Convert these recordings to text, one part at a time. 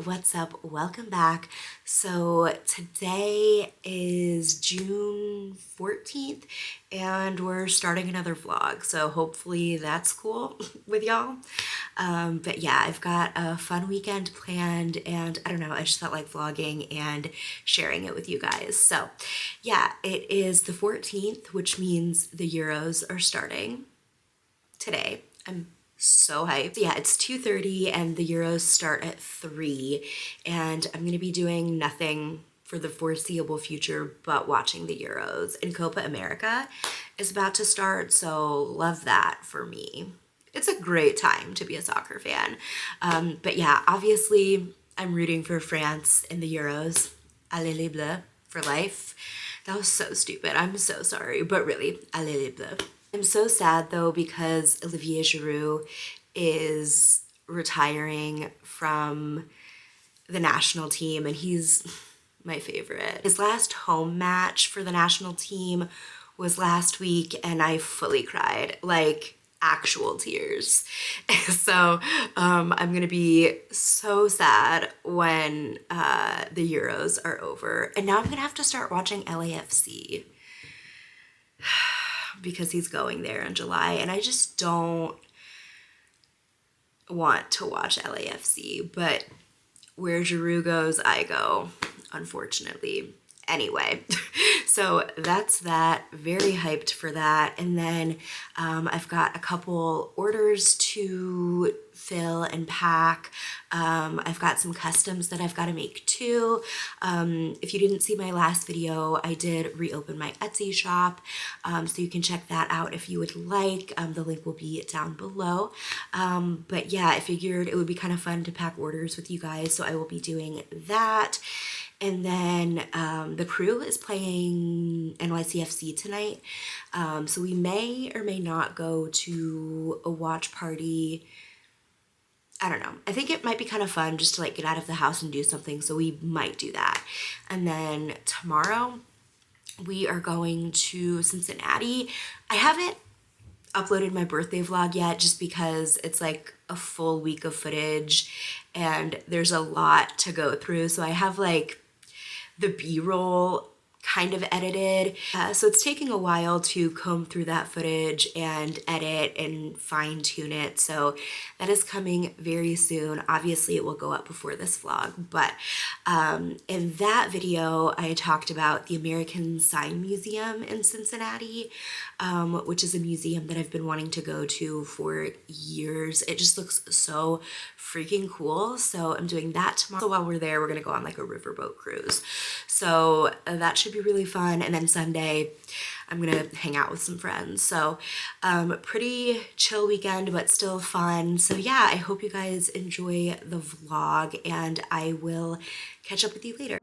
what's up? Welcome back. So today is June 14th and we're starting another vlog. So hopefully that's cool with y'all. But yeah, I've got a fun weekend planned and I don't know, I just felt like vlogging and sharing it with you guys. So yeah, it is the 14th, which means the Euros are starting today. I'm so hyped. Yeah, it's 2:30 and the Euros start at 3 and I'm gonna be doing nothing for the foreseeable future but watching the Euros. And Copa America is about to start, so love that for me. It's a great time to be a soccer fan. But yeah, obviously I'm rooting for France in the Euros. Allez les bleus for life. That was so stupid. I'm so sorry, but really, allez les bleus. I'm so sad though because Olivier Giroud is retiring from the national team and he's my favorite. His last home match for the national team was last week and I fully cried, like actual tears. So I'm gonna be so sad when the Euros are over. And now I'm gonna have to start watching LAFC. Because he's going there in July and I just don't want to watch LAFC, but where Giroud goes, I go, unfortunately. Anyway, so that's that. Very hyped for that. And then I've got a couple orders to fill and pack. I've got some customs that I've got to make too. If you didn't see my last video, I did reopen my Etsy shop, so you can check that out if you would like. The link will be down below. But yeah, I figured it would be kind of fun to pack orders with you guys, so I will be doing that. And then the crew is playing NYCFC tonight, so we may or may not go to a watch party. I don't know. I think it might be kind of fun just to like get out of the house and do something, so we might do that. And then tomorrow we are going to Cincinnati. I haven't uploaded my birthday vlog yet just because it's like a full week of footage and there's a lot to go through. So I have like the B-roll kind of edited. So it's taking a while to comb through that footage and edit and fine tune it. So that is coming very soon. Obviously it will go up before this vlog, but in that video I talked about the American Sign Museum in Cincinnati, which is a museum that I've been wanting to go to for years. It just looks so freaking cool. So I'm doing that tomorrow. So while we're there, we're gonna go on like a riverboat cruise. So that should be really fun. And then Sunday, I'm gonna hang out with some friends. So pretty chill weekend, but still fun. So yeah, I hope you guys enjoy the vlog and I will catch up with you later.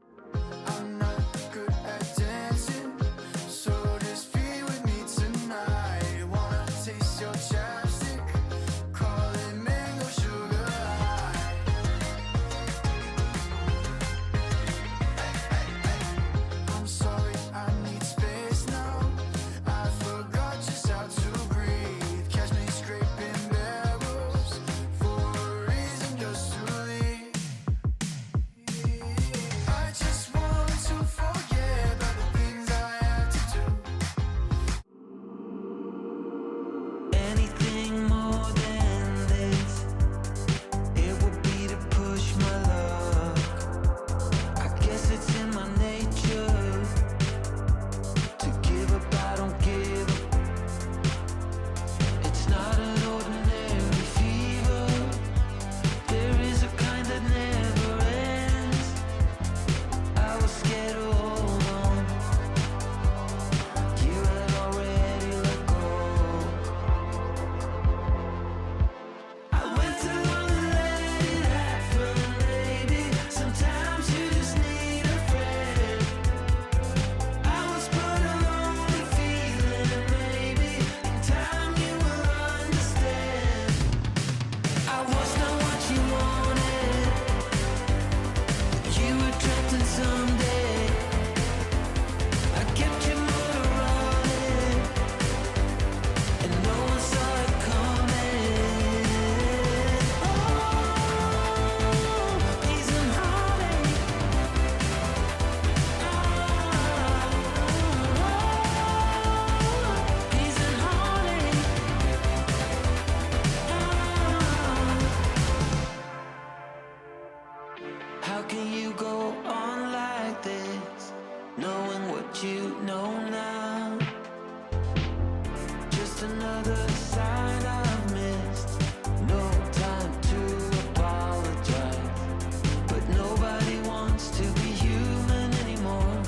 another sign I've missed. No time to apologize, but nobody wants to be human anymore.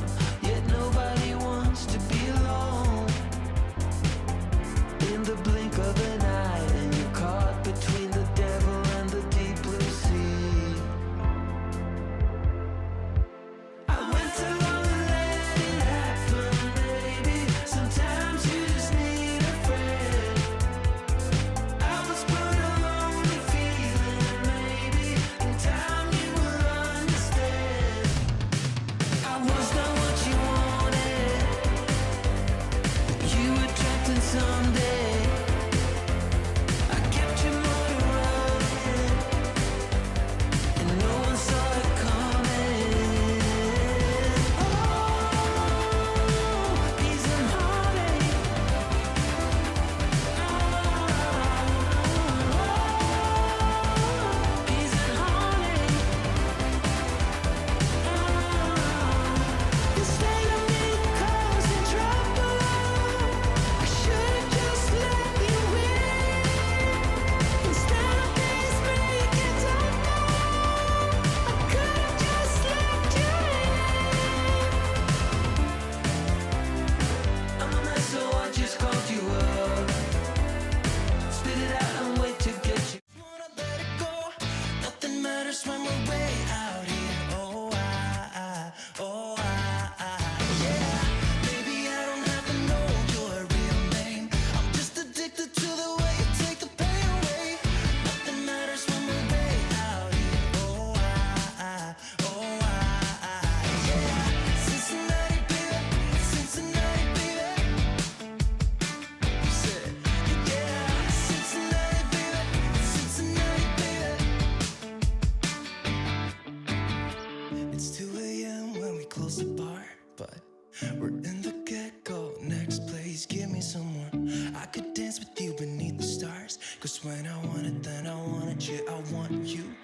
Yet nobody wants to be alone. In the blink of an eye, and you're caught between the devil and the deep blue sea. I went too long and let it happen, baby. Sometimes you just need a friend. I was born a lonely feeling, maybe in time you will understand. I was not what you wanted, but you were trapped in someday. I kept your motor running, and no one saw it coming. Oh, peace and heartache. Oh, peace and heartache. Instead of me causing trouble, I should've just let you in. Instead of things making double, I could've just let you in. I'm a mess, so I just called you up. Spit it out and wait to get you. Wanna let it go. Nothing matters when we're way out here. Oh, yeah. Maybe I don't have to know your real name. I'm just addicted to the way you take the pain away. Nothing matters when we're way out here. Oh, yeah. Cincinnati, baby. Cincinnati, baby. You said, yeah. Cincinnati, baby. Cincinnati, baby. It's 2 a.m. when we close the bar, but we're in the get-go. Next place, give me some more. I could dance with you beneath the stars, 'cause when I want it, then I want it, yeah, I want you.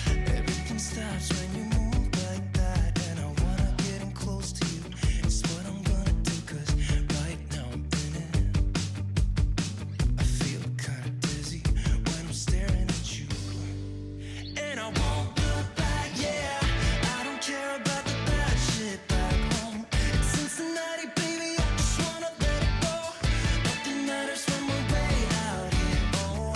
Everything stops when you move like that, and I wanna get in close to you. It's what I'm gonna do, 'cause right now I'm in it. I feel kinda dizzy when I'm staring at you. And I won't look back, yeah. I don't care about the bad shit back home. It's Cincinnati, baby, I just wanna let it go. Nothing matters when we're way out here. Oh,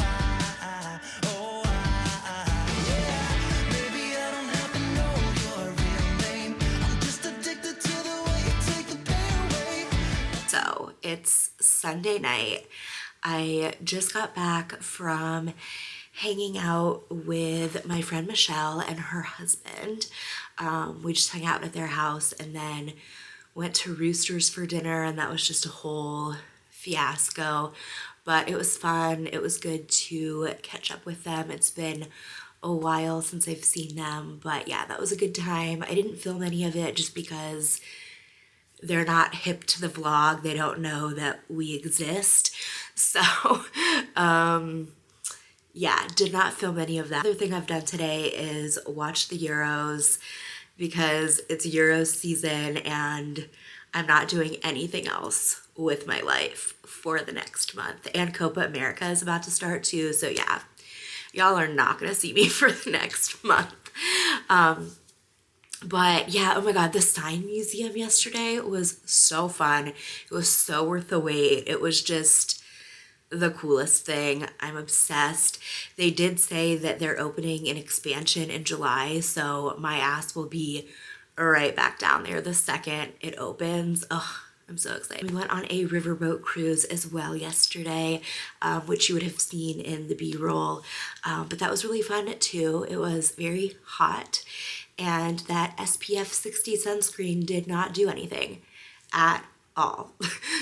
yeah. Maybe I don't have to know your real name. I'm just addicted to the way you take the pain away. So it's Sunday night. I just got back from hanging out with my friend Michelle and her husband. We just hung out at their house and then went to Roosters for dinner, and that was just a whole fiasco. But it was fun. It was good to catch up with them. It's been a while since I've seen them, but yeah, that was a good time. I didn't film any of it just because they're not hip to the vlog. They don't know that we exist. So, yeah, did not film any of that. The other thing I've done today is watch the Euros because it's Euros season and I'm not doing anything else with my life for the next month. And Copa America is about to start too. So yeah, y'all are not gonna see me for the next month. But yeah, oh my God, the sign museum yesterday was so fun. It was so worth the wait. It was just the coolest thing. I'm obsessed. They did say that they're opening an expansion in July, so my ass will be right back down there the second it opens. Oh, I'm so excited. We went on a riverboat cruise as well yesterday, which you would have seen in the B-roll, but that was really fun too. It was very hot, and that SPF 60 sunscreen did not do anything at all.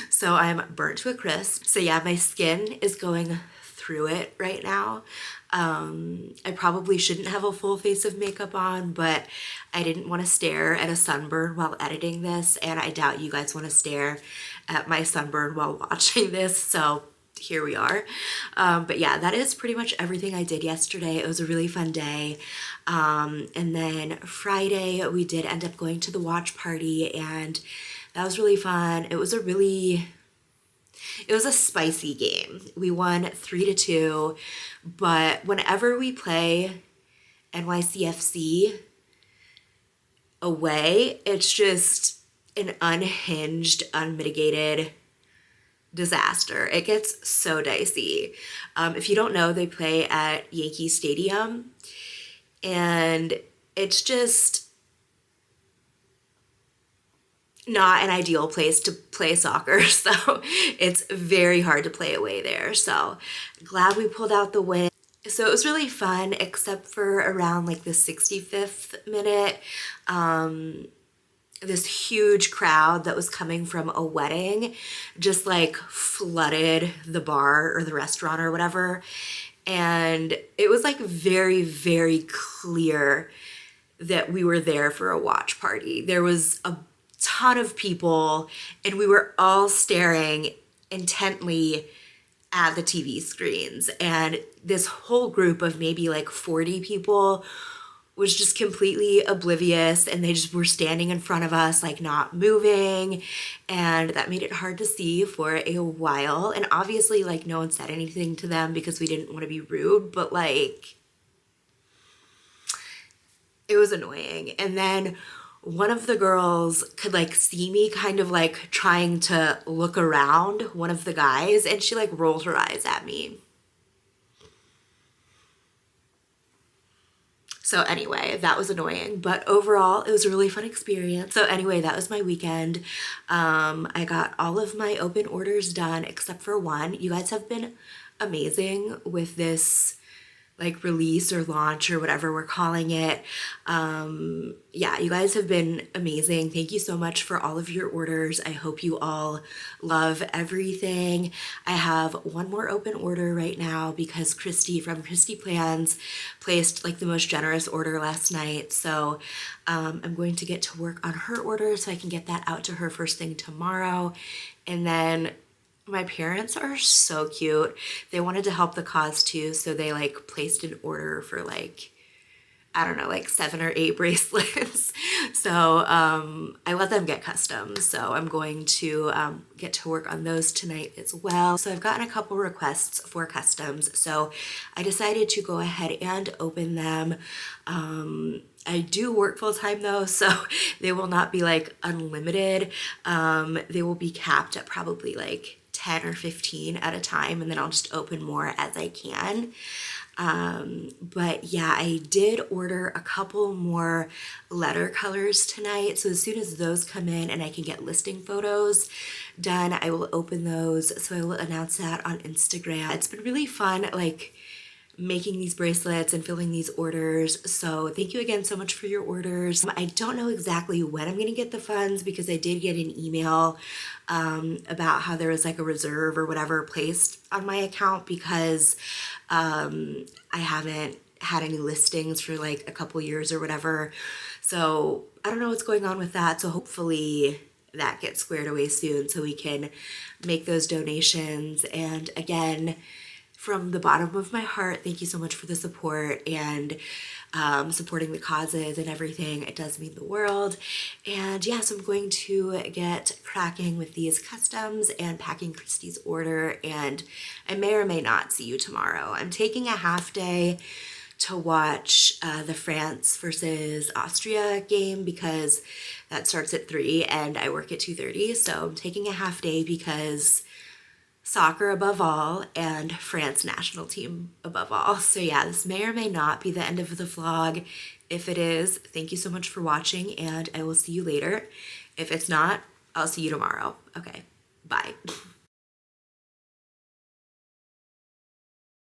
So I'm burnt to a crisp. So yeah, my skin is going through it right now. I probably shouldn't have a full face of makeup on, but I didn't want to stare at a sunburn while editing this, and I doubt you guys want to stare at my sunburn while watching this, so here we are. But yeah, that is pretty much everything I did yesterday. It was a really fun day. And then Friday, we did end up going to the watch party, and that was really fun. It was a really It was a spicy game. We won 3-2, but whenever we play NYCFC away, it's just an unhinged, unmitigated disaster. It gets so dicey. If you don't know, they play at Yankee Stadium, and it's just not an ideal place to play soccer. So it's very hard to play away there. So glad we pulled out the win. So it was really fun, except for around like the 65th minute. This huge crowd that was coming from a wedding just like flooded the bar or the restaurant or whatever. And it was like very, very clear that we were there for a watch party. There was a ton of people and we were all staring intently at the TV screens. And this whole group of maybe like 40 people was just completely oblivious, and they just were standing in front of us, like not moving, and that made it hard to see for a while. And obviously, like, no one said anything to them because we didn't want to be rude, but like, it was annoying. And then one of the girls could like see me kind of like trying to look around one of the guys, and she like rolled her eyes at me. So anyway, that was annoying, but overall it was a really fun experience. So anyway, that was my weekend. I got all of my open orders done except for one. You guys have been amazing with this like release or launch or whatever we're calling it. Yeah, you guys have been amazing. Thank you so much for all of your orders. I hope you all love everything. I have one more open order right now because Christy from Christy Plans placed like the most generous order last night. So I'm going to get to work on her order so I can get that out to her first thing tomorrow. And then my parents are so cute. They wanted to help the cause too, so they like placed an order for like, I don't know, like 7 or 8 bracelets. So I let them get customs. So I'm going to get to work on those tonight as well. So I've gotten a couple requests for customs. So I decided to go ahead and open them. I do work full time though, so they will not be like unlimited. They will be capped at probably like 10 or 15 at a time, and then I'll just open more as I can. But yeah, I did order a couple more letter colors tonight. So as soon as those come in and I can get listing photos done, I will open those. So I will announce that on Instagram. It's been really fun, like making these bracelets and filling these orders. So thank you again so much for your orders. I don't know exactly when I'm gonna get the funds because I did get an email about how there was like a reserve or whatever placed on my account because I haven't had any listings for like a couple years or whatever. So I don't know what's going on with that. So hopefully that gets squared away soon so we can make those donations. And again, from the bottom of my heart, thank you so much for the support and supporting the causes and everything. It does mean the world. And yes, I'm going to get cracking with these customs and packing Christy's order, and I may or may not see you tomorrow. I'm taking a half day to watch the France versus Austria game because that starts at 3 and I work at 2:30. So I'm taking a half day because soccer above all and France national team above all. So yeah, this may or may not be the end of the vlog. If it is, thank you so much for watching and I will see you later. If it's not, I'll see you tomorrow. Okay, bye.